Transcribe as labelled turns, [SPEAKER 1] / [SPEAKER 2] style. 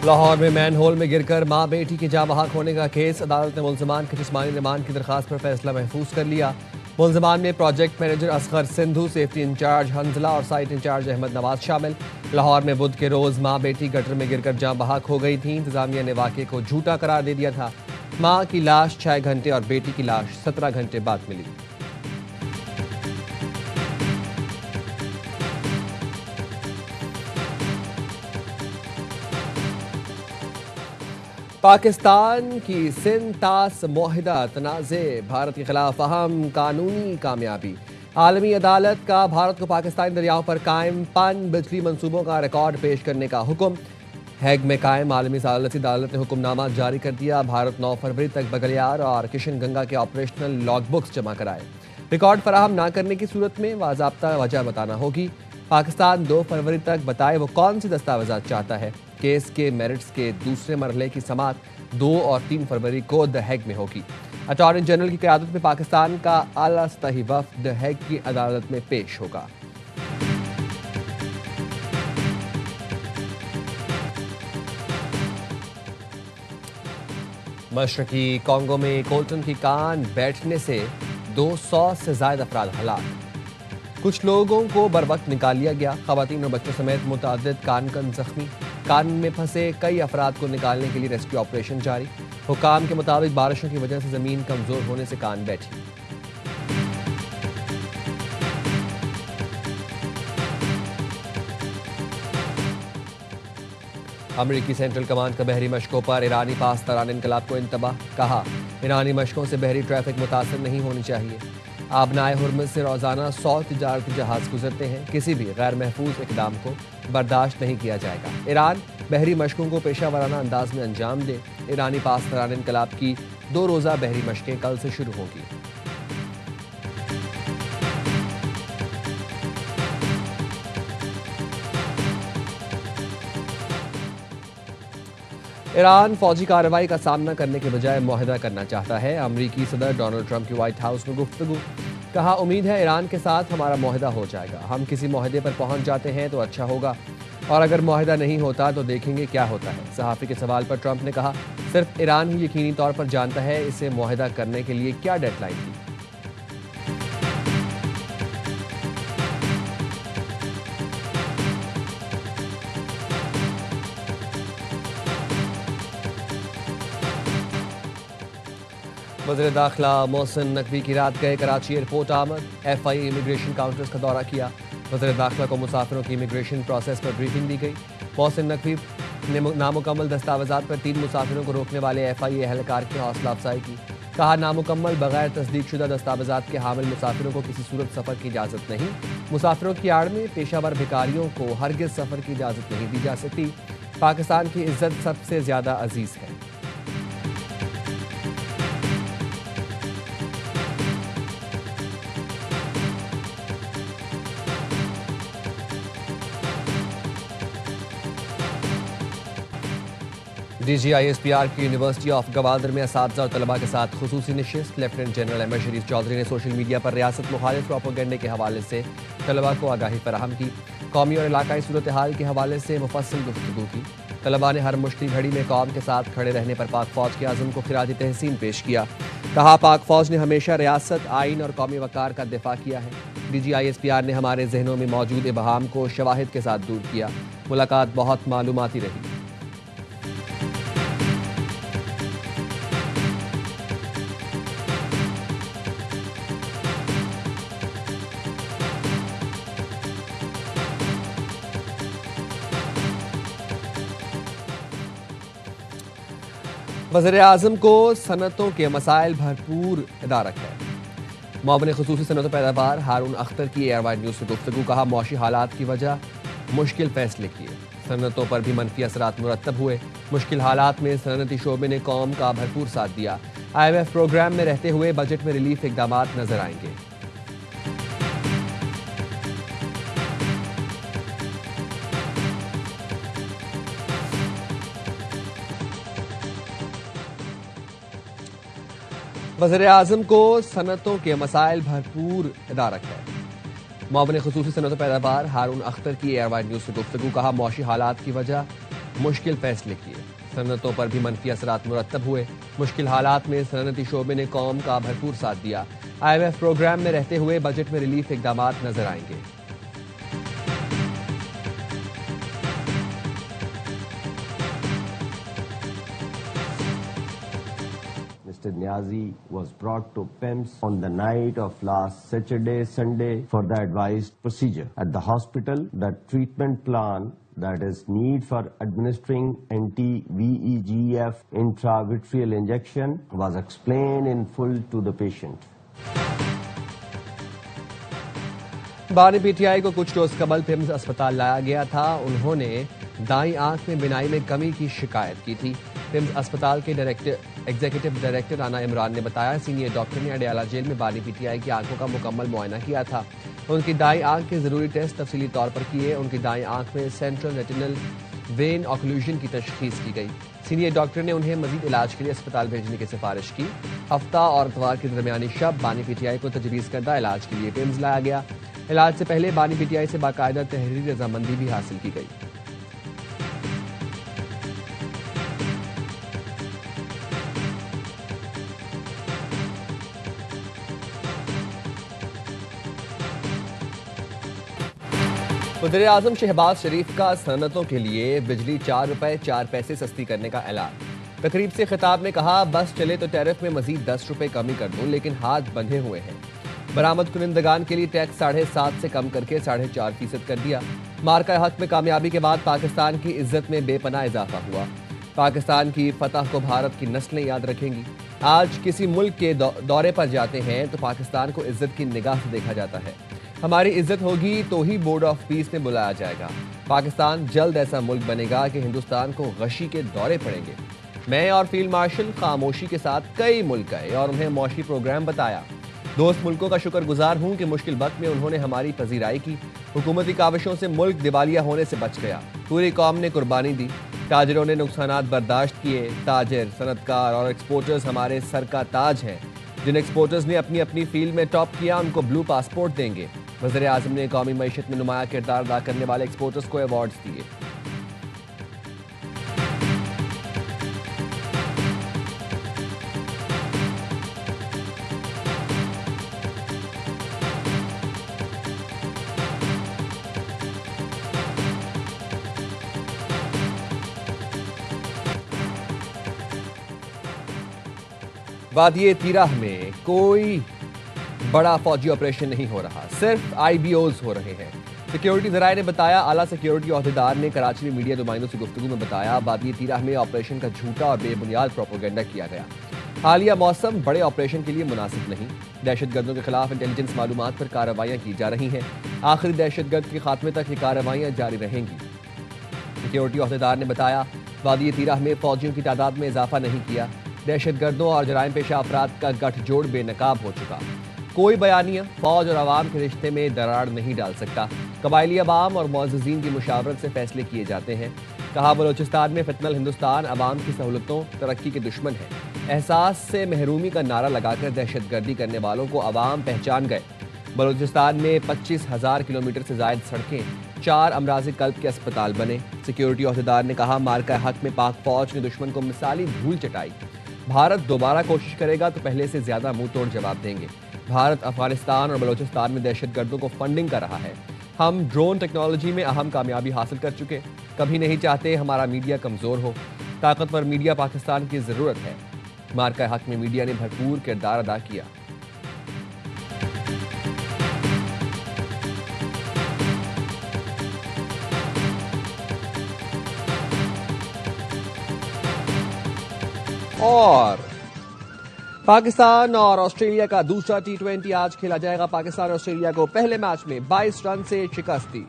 [SPEAKER 1] لاہور میں مین ہول میں گر کر ماں بیٹی کی جاں بحق ہونے کا کیس، عدالت نے ملزمان کی جسمانی ریمانڈ کی درخواست پر فیصلہ محفوظ کر لیا۔ ملزمان میں project manager Asghar Sindhu, safety incharge Hanzala اور سائٹ انچارج احمد نواز شامل۔ لاہور میں بدھ کے روز ماں بیٹی گٹر میں گر کر جاں بحق ہو گئی تھیں۔ انتظامیہ نے واقعے کو جھوٹا قرار دے دیا تھا۔ ماں کی لاش 6 گھنٹے اور بیٹی کی لاش 17 گھنٹے بعد ملی۔ پاکستان کی سندھ طاس معاہدہ تنازع، بھارت کے خلاف اہم قانونی کامیابی۔ عالمی عدالت کا بھارت کو پاکستانی دریاؤں پر قائم پن بجلی منصوبوں کا ریکارڈ پیش کرنے کا حکم۔ ہیگ میں قائم عالمی ثالثی عدالت نے حکم نامہ جاری کر دیا۔ بھارت 9 فروری تک بگلیار اور کشن گنگا کے آپریشنل لاگ بکس جمع کرائے۔ ریکارڈ فراہم نہ کرنے کی صورت میں باضابطہ وجہ بتانا ہوگی۔ پاکستان 2 فروری تک بتائے وہ کون سی دستاویزات چاہتا ہے۔ کیس کے میرٹس کے دوسرے مرحلے کی سماعت 2 اور 3 فروری کو دی ہیگ میں ہوگی۔ اٹارنی جنرل کی قیادت میں پاکستان کا اعلیٰ سطحی وفد دی ہیگ کی عدالت میں پیش ہوگا۔ مشرقی کانگو میں کولٹن کی کان بیٹھنے سے 200 سے زائد افراد ہلاک۔ کچھ لوگوں کو بروقت نکال لیا گیا۔ خواتین اور بچوں سمیت متعدد کان زخمی۔ کان میں پھنسے کئی افراد کو نکالنے کے لیے ریسکیو آپریشن جاری۔ حکام کے مطابق بارشوں کی وجہ سے زمین کمزور ہونے سے کان بیٹھی۔ امریکی سینٹرل کمانڈ کا بحری مشقوں پر ایرانی پاسداران انقلاب کو انتباہ، کہا ایرانی مشقوں سے بحری ٹریفک متاثر نہیں ہونی چاہیے۔ آبنائے ہرمز سے روزانہ 100 تجارتی جہاز گزرتے ہیں، کسی بھی غیر محفوظ اقدام کو برداشت نہیں کیا جائے گا۔ ایران بحری مشقوں کو پیشہ ورانہ انداز میں انجام دے۔ ایرانی پاسداران انقلاب کی 2 روزہ بحری مشقیں کل سے شروع ہوں گی۔ ایران فوجی کارروائی کا سامنا کرنے کے بجائے معاہدہ کرنا چاہتا ہے۔ امریکی صدر ڈونلڈ ٹرمپ کی وائٹ ہاؤس میں گفتگو، کہا امید ہے ایران کے ساتھ ہمارا معاہدہ ہو جائے گا۔ ہم کسی معاہدے پر پہنچ جاتے ہیں تو اچھا ہوگا، اور اگر معاہدہ نہیں ہوتا تو دیکھیں گے کیا ہوتا ہے۔ صحافی کے سوال پر ٹرمپ نے کہا صرف ایران ہی یقینی طور پر جانتا ہے اسے معاہدہ کرنے کے لیے کیا ڈیڈ لائن تھی۔ وزیر داخلہ محسن نقوی کی رات گئے کراچی ایئرپورٹ آمد۔ ایف آئی اے امیگریشن کاؤنٹرز کا دورہ کیا۔ وزیر داخلہ کو مسافروں کی امیگریشن پروسیس پر بریفنگ دی گئی۔ محسن نقوی نے نامکمل دستاویزات پر 3 مسافروں کو روکنے والے ایف آئی اے اہلکار کی حوصلہ افزائی کی۔ کہا نامکمل بغیر تصدیق شدہ دستاویزات کے حامل مسافروں کو کسی صورت سفر کی اجازت نہیں۔ مسافروں کی آڑ میں پیشہ ور بھکاریوں کو ہرگز سفر کی اجازت نہیں دی جا سکتی۔ پاکستان کی عزت سب سے زیادہ عزیز ہے۔ D G I S P R کی یونیورسٹی آف گوادر میں اساتذہ اور طلباء کے ساتھ خصوصی نشست۔ لیفٹیننٹ جنرل احمد شریف چودھری نے سوشل میڈیا پر ریاست مخالف پروپیگنڈے کے حوالے سے طلباء کو آگاہی فراہم کی۔ قومی اور علاقائی صورتحال کے حوالے سے مفصل گفتگو کی۔ طلباء نے ہر مشکل گھڑی میں قوم کے ساتھ کھڑے رہنے پر پاک فوج کے عزم کو خراج تحسین پیش کیا۔ کہا پاک فوج نے ہمیشہ ریاست، آئین اور قومی وقار کا دفاع کیا ہے۔ D G I S P R نے ہمارے ذہنوں میں موجود ابہام کو شواہد کے ساتھ دور کیا۔ ملاقات بہت معلوماتی رہی۔ وزیر اعظم کو صنعتوں کے مسائل بھرپور ادارک ہے۔ معاون خصوصی صنعت و پیداوار ہارون اختر کی ایئر وائڈ نیوز سے گفتگو، کہا معاشی حالات کی وجہ مشکل فیصلے کیے، صنعتوں پر بھی منفی اثرات مرتب ہوئے۔ مشکل حالات میں صنعتی شعبے نے قوم کا بھرپور ساتھ دیا۔ آئی ایم ایف پروگرام میں رہتے ہوئے بجٹ میں ریلیف اقدامات نظر آئیں گے۔ وزیر اعظم کو صنعتوں کے مسائل بھرپور ادارک ہے۔ معاون خصوصی صنعت و پیداوار ہارون اختر کی ایئر وائڈ نیوز سے گفتگو، کہا معاشی حالات کی وجہ مشکل فیصلے کیے۔ صنعتوں پر بھی منفی اثرات مرتب ہوئے۔ مشکل حالات میں صنعتی شعبے نے قوم کا بھرپور ساتھ دیا۔ IMF پروگرام میں رہتے ہوئے بجٹ میں ریلیف اقدامات نظر آئیں گے۔
[SPEAKER 2] Mr. Niazi was brought to PIMS on the night of last Saturday, Sunday for the advised procedure. At the hospital, the treatment plan, that is need for administering anti-VEGF intravitreal injection, was explained in full to the patient.
[SPEAKER 1] بانی PTI کو کچھ روز قبل PIMS اسپتال لایا گیا تھا۔ انہوں نے دائیں آنکھ میں بینائی میں کمی کی شکایت کی تھی۔ PIMS اسپتال کے ایگزیکٹو ڈائریکٹر رانا عمران نے بتایا، سینئر ڈاکٹر نے اڈیالہ جیل میں بانی PTI کی آنکھوں کا مکمل معائنہ کیا تھا۔ ان کی دائیں آنکھ کے ضروری ٹیسٹ تفصیلی طور پر کیے۔ ان کی دائیں آنکھ میں سینٹرل ریٹینل وین آکلوژن کی تشخیص کی گئی۔ سینئر ڈاکٹر نے انہیں مزید علاج کے لیے اسپتال بھیجنے کی سفارش کی۔ ہفتہ اور اتوار کے درمیانی شب بانی PTI کو تجویز کردہ علاج کے لیے PIMS لایا گیا۔ علاج سے پہلے بانی PTI سے باقاعدہ تحریری رضامندی بھی حاصل کی گئی۔ وزیر اعظم شہباز شریف کا صنعتوں کے لیے بجلی 4 روپے 4 پیسے سستی کرنے کا اعلان۔ تقریب سے خطاب میں کہا، بس چلے تو ٹیرف میں مزید 10 روپے کمی کر دوں، لیکن ہاتھ بندھے ہوئے ہیں۔ برآمد کنندگان کے لیے ٹیکس 7.5% سے کم کر کے 4.5% کر دیا۔ مارکہ حق میں کامیابی کے بعد پاکستان کی عزت میں بے پناہ اضافہ ہوا۔ پاکستان کی فتح کو بھارت کی نسلیں یاد رکھیں گی۔ آج کسی ملک کے دورے پر جاتے ہیں تو پاکستان کو عزت کی نگاہ سے دیکھا جاتا ہے۔ ہماری عزت ہوگی تو ہی بورڈ آف پیس میں بلایا جائے گا۔ پاکستان جلد ایسا ملک بنے گا کہ ہندوستان کو غشی کے دورے پڑیں گے۔ میں اور فیلڈ مارشل خاموشی کے ساتھ کئی ملک گئے اور انہیں معاشی پروگرام بتایا۔ دوست ملکوں کا شکر گزار ہوں کہ مشکل وقت میں انہوں نے ہماری پذیرائی کی۔ حکومتی کاوشوں سے ملک دیوالیہ ہونے سے بچ گیا۔ پوری قوم نے قربانی دی۔ تاجروں نے نقصانات برداشت کیے۔ تاجر، صنعتکار اور ایکسپورٹرز ہمارے سر کا تاج ہیں۔ جن ایکسپورٹرز نے اپنی اپنی فیلڈ میں ٹاپ کیا، ان کو بلو پاسپورٹ دیں گے۔ وزیر اعظم نے قومی معیشت میں نمایاں کردار ادا کرنے والے ایکسپورٹرز کو ایوارڈز دیے۔ وادی تیرہ میں کوئی بڑا فوجی آپریشن نہیں ہو رہا، صرف IBOs ہو رہے ہیں۔ سیکیورٹی ذرائع نے بتایا، اعلیٰ سیکیورٹی عہدیدار نے کراچی میں میڈیا نمائندوں سے گفتگو میں بتایا، وادی تیرہ میں آپریشن کا جھوٹا اور بے بنیاد پروپیگنڈا کیا گیا۔ حالیہ موسم بڑے آپریشن کے لیے مناسب نہیں۔ دہشت گردوں کے خلاف انٹیلیجنس معلومات پر کارروائیاں کی جا رہی ہیں۔ آخری دہشت گرد کے خاتمے تک یہ کارروائیاں جاری رہیں گی۔ سیکیورٹی عہدیدار نے بتایا، وادی تیرہ میں فوجیوں کی تعداد میں اضافہ نہیں کیا۔ دہشت گردوں اور جرائم پیشہ افراد کا گٹھ جوڑ بے نقاب ہو چکا۔ کوئی بیانیہ فوج اور عوام کے رشتے میں دراڑ نہیں ڈال سکتا۔ قبائلی عوام اور معززین کی مشاورت سے فیصلے کیے جاتے ہیں۔ کہا، بلوچستان میں فتنہ الہندوستان عوام کی سہولتوں ترقی کے دشمن ہے۔ احساس سے محرومی کا نعرہ لگا کر دہشت گردی کرنے والوں کو عوام پہچان گئے۔ بلوچستان میں 25,000 کلومیٹر سے زائد سڑکیں، 4 امراض قلب کے اسپتال بنے۔ سیکیورٹی عہدیدار نے کہا، مارکہ حق میں پاک فوج نے دشمن کو مثالی دھول چٹائی۔ بھارت دوبارہ کوشش کرے گا تو پہلے سے زیادہ منہ توڑ جواب دیں گے۔ بھارت افغانستان اور بلوچستان میں دہشت گردوں کو فنڈنگ کر رہا ہے۔ ہم ڈرون ٹیکنالوجی میں اہم کامیابی حاصل کر چکے۔ کبھی نہیں چاہتے ہمارا میڈیا کمزور ہو۔ طاقتور میڈیا پاکستان کی ضرورت ہے۔ مارکہ حق میں میڈیا نے بھرپور کردار ادا کیا۔ اور پاکستان اور آسٹریلیا کا دوسرا T20 آج کھیلا جائے گا۔ پاکستان اور آسٹریلیا کو پہلے میچ میں 22 رن سے شکست دی۔